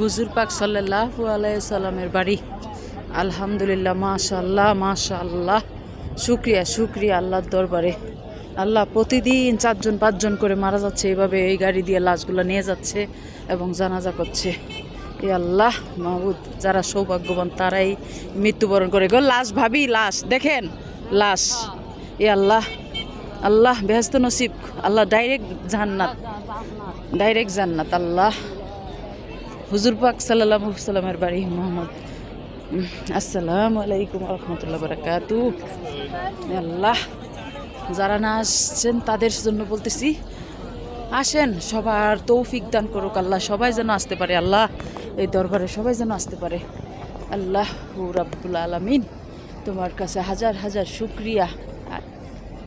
হুজুর পাক সাল্লাল্লাহু আলাইহি সাল্লামের বাড়ি। আলহামদুলিল্লাহ, মাশাআল্লাহ মাশাআল্লাহ। শুক্রিয়া শুক্রিয়া আল্লাহর দরবারে। আল্লাহ প্রতিদিন 4জন 5জন করে মারা যাচ্ছে, এইভাবে এই গাড়ি দিয়ে লাশগুলো নিয়ে যাচ্ছে এবং জানাজা করছে। এ আল্লাহ মাহবুদ, যারা সৌভাগ্যবান তারাই মৃত্যুবরণ করে গো। লাশ ভাবি, লাশ দেখেন, লাশ। এ আল্লাহ, আল্লাহ বেহেশত নসিব, আল্লাহ ডাইরেক্ট জান্নাত, ডাইরেক্ট জান্নাত। আল্লাহ হুজুর পাক সাল্লাল্লাহু আলাইহি সাল্লামের বাড়ি মোহাম্মদ। আসসালামু আলাইকুম ওয়া রাহমাতুল্লাহি ওয়া বারাকাতুহু। আল্লাহ, যারা না আসছেন তাদের জন্য বলতেছি, আসেন, সবার তৌফিক দান করুক আল্লাহ, সবাই যেন আসতে পারে আল্লাহ, এই দরবারে সবাই যেন আসতে পারে। আল্লাহ রাব্বুল আলামিন, তোমার কাছে হাজার হাজার শুকরিয়া।